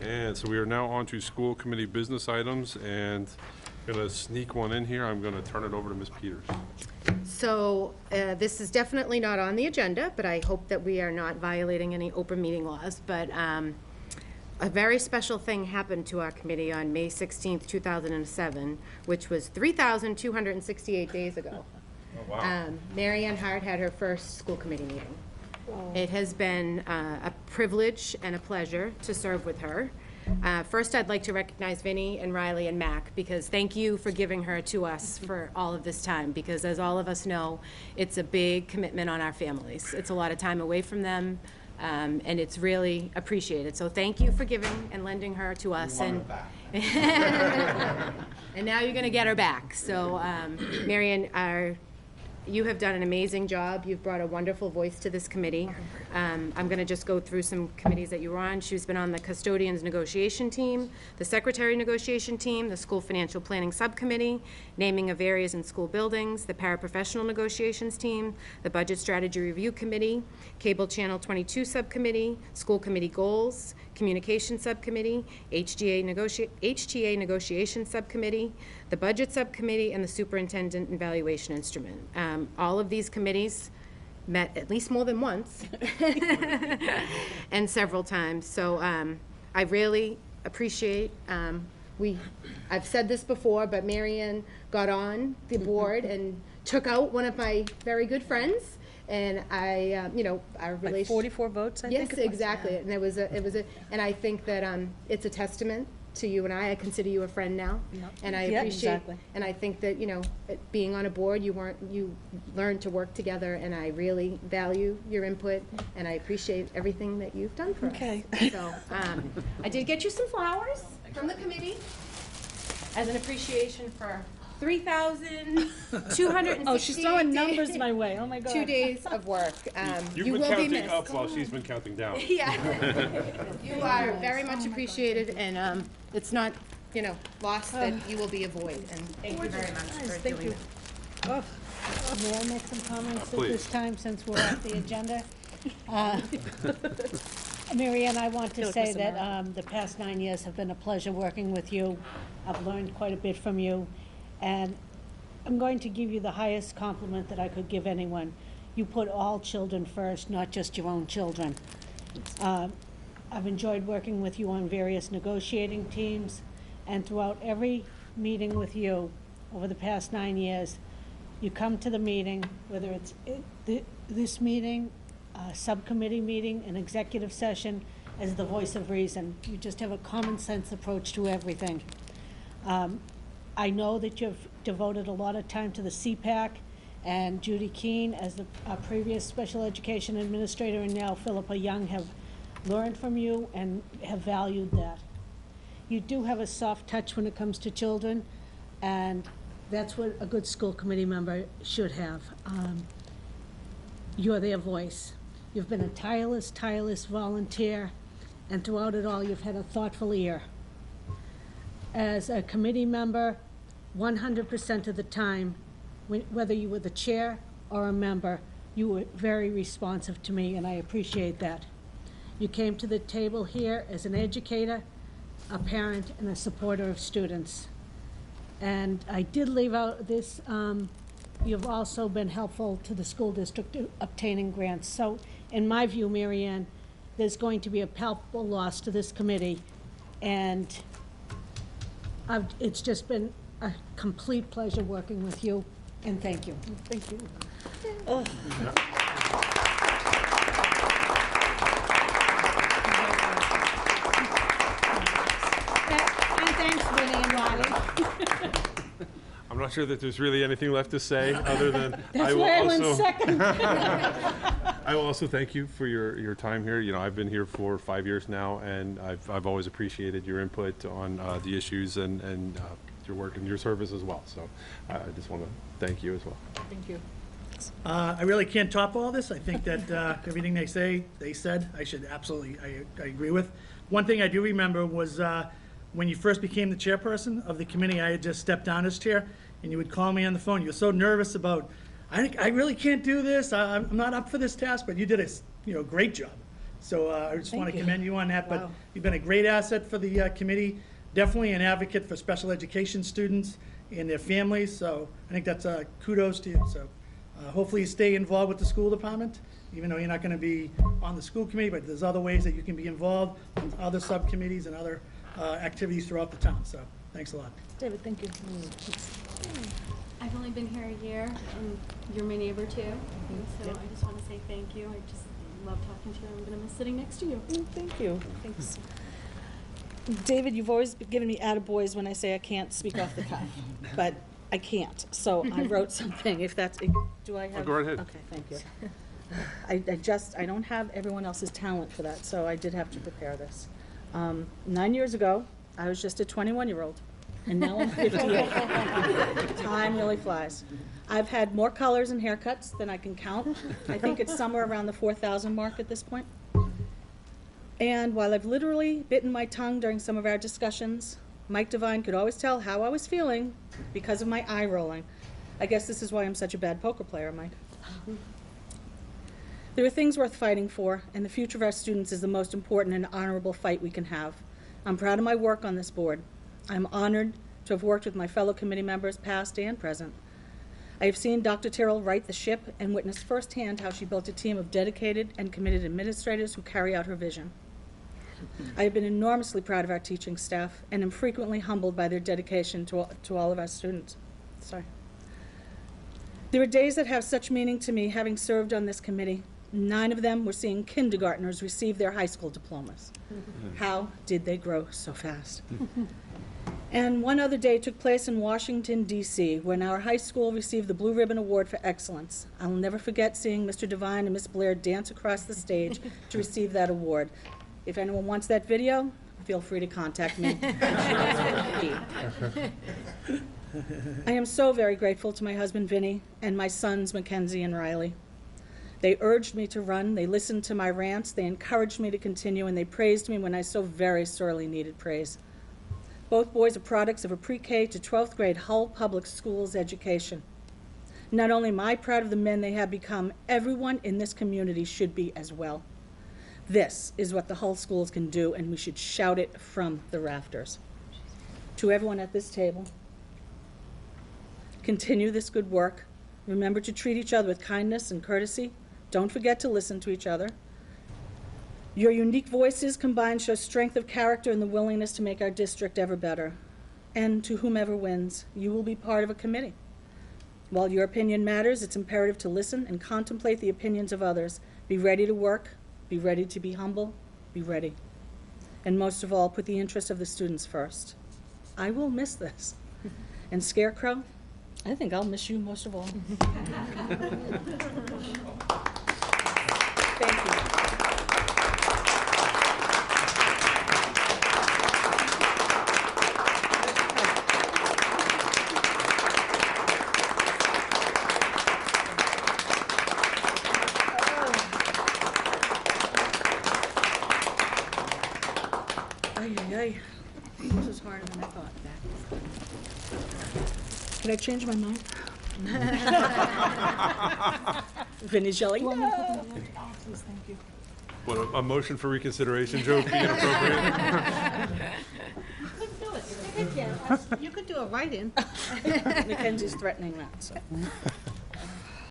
And so we are now on to school committee business items, and I'm going to sneak one in here. I'm going to turn it over to Ms. Peters. So this is definitely not on the agenda, but I hope that we are not violating any open meeting laws. But a very special thing happened to our committee on May 16th, 2007, which was 3,268 days ago. Oh, wow. Marianne Harte had her first school committee meeting. It has been a privilege and a pleasure to serve with her. First, I'd like to recognize Vinny and Riley and Mac, because thank you for giving her to us for all of this time, because as all of us know, it's a big commitment on our families. It's a lot of time away from them, and it's really appreciated. So thank you for giving and lending her to us. And now you're going to get her back. So Marianne, you have done an amazing job. You've brought a wonderful voice to this committee. I'm going to just go through some committees that you were on. She's been on the custodians negotiation team, the secretary negotiation team, the school financial planning subcommittee, naming of areas in school buildings, the paraprofessional negotiations team, the budget strategy review committee, cable channel 22 subcommittee, school committee goals, communication subcommittee, HTA negotiation subcommittee, the budget subcommittee, and the superintendent evaluation instrument. All of these committees met at least more than once and several times. So I really appreciate, I've said this before, but Marianne got on the board and took out one of my very good friends. And I, you know, our relation. Like 44 votes, I think it was. Yes, exactly. Yeah. And and I think that it's a testament to you and I consider you a friend now. Yep. And I appreciate, exactly. And I think that, you know, being on a board, you learned to work together, and I really value your input, and I appreciate everything that you've done for us. So I did get you some flowers from the committee as an appreciation for 3,268 Oh, she's throwing numbers my way. Oh my God. 2 days of work. You've you been will counting be missed. up while she's been counting down. Yeah. You are very much appreciated, and it's not, you know, lost that you will be a void. And thank you very much for doing it. Oh. May I make some comments at Please. this time, since we're off the agenda? Marianne, I want to say that the past 9 years have been a pleasure working with you. I've learned quite a bit from you. And I'm going to give you the highest compliment that I could give anyone. You put all children first, not just your own children. I've enjoyed working with you on various negotiating teams, and throughout every meeting with you over the past 9 years, you come to the meeting, whether it's this meeting, a subcommittee meeting, an executive session, as the voice of reason. You just have a common sense approach to everything. I know that you've devoted a lot of time to the CPAC, and Judy Keene, as the previous special education administrator, and now Philippa Young, have learned from you and have valued that. You do have a soft touch when it comes to children, and that's what a good school committee member should have. You're their voice. You've been a tireless volunteer, and throughout it all, you've had a thoughtful ear. As a committee member, 100% of the time, whether you were the chair or a member, you were very responsive to me, and I appreciate that. You came to the table here as an educator, a parent, and a supporter of students. And I did leave out this, you've also been helpful to the school district obtaining grants. So in my view, Marianne, there's going to be a palpable loss to this committee, and it's just been a complete pleasure working with you, and thank you. Thank you. Oh. And thanks, Winnie and Riley. I'm not sure that there's really anything left to say other than That's why I went second. I will also thank you for your time here. You know, I've been here for 5 years now, and I've always appreciated your input on the issues and your work and your service as well. So I just want to thank you as well. Thank you. I really can't top all this. I think that everything they said, I agree with. One thing I do remember was when you first became the chairperson of the committee, I had just stepped down as chair, and you would call me on the phone. You were so nervous about, I really can't do this. I'm not up for this task, but you did a great job. So I just want Thank to you. commend you on that, but Wow. you've been a great asset for the committee, definitely an advocate for special education students and their families, so I think that's kudos to you. So hopefully you stay involved with the school department, even though you're not going to be on the school committee, but there's other ways that you can be involved with other subcommittees and other activities throughout the town, so thanks a lot. David, thank you. I've only been here a year, and you're my neighbor too. So I just want to say thank you. I just love talking to you. I'm going to miss sitting next to you. Thank you. Thanks. David, you've always given me attaboys when I say I can't speak off the cuff, but I can't. So I wrote something, if that's, do I have? go right ahead. Okay, thank you. I don't have everyone else's talent for that, so I did have to prepare this. 9 years ago, I was just a 21-year-old, and now I'm 58. Time really flies. I've had more colors and haircuts than I can count. I think it's somewhere around the 4,000 mark at this point. And while I've literally bitten my tongue during some of our discussions, Mike Devine could always tell how I was feeling because of my eye rolling. I guess this is why I'm such a bad poker player, Mike. There are things worth fighting for, and the future of our students is the most important and honorable fight we can have. I'm proud of my work on this board. I'm honored to have worked with my fellow committee members, past and present. I have seen Dr. Terrell right the ship and witnessed firsthand how she built a team of dedicated and committed administrators who carry out her vision. I have been enormously proud of our teaching staff and am frequently humbled by their dedication to all of our students. Sorry. There are days that have such meaning to me, having served on this committee. 9 of them were seeing kindergartners receive their high school diplomas. How did they grow so fast? And one other day took place in Washington, D.C., when our high school received the Blue Ribbon Award for Excellence. I'll never forget seeing Mr. Devine and Miss Blair dance across the stage to receive that award. If anyone wants that video, feel free to contact me. I am so very grateful to my husband, Vinny, and my sons, Mackenzie and Riley. They urged me to run, they listened to my rants, they encouraged me to continue, and they praised me when I so very sorely needed praise. Both boys are products of a pre-K to 12th grade Hull Public Schools education. Not only am I proud of the men they have become, everyone in this community should be as well. This is what the Hull schools can do, and we should shout it from the rafters. To everyone at this table, continue this good work. Remember to treat each other with kindness and courtesy. Don't forget to listen to each other. Your unique voices combined show strength of character and the willingness to make our district ever better. And to whomever wins, you will be part of a committee. While your opinion matters, it's imperative to listen and contemplate the opinions of others. Be ready to work, be ready to be humble, be ready. And most of all, put the interests of the students first. I will miss this. And Scarecrow, I think I'll miss you most of all. Thank you. Ay, ay, ay. This is harder than I thought. Can I change my mind? Vinny's yelling. No. Please, thank you. What, a motion for reconsideration, Joe, be inappropriate? You could do a write-in. Mackenzie's threatening that, so.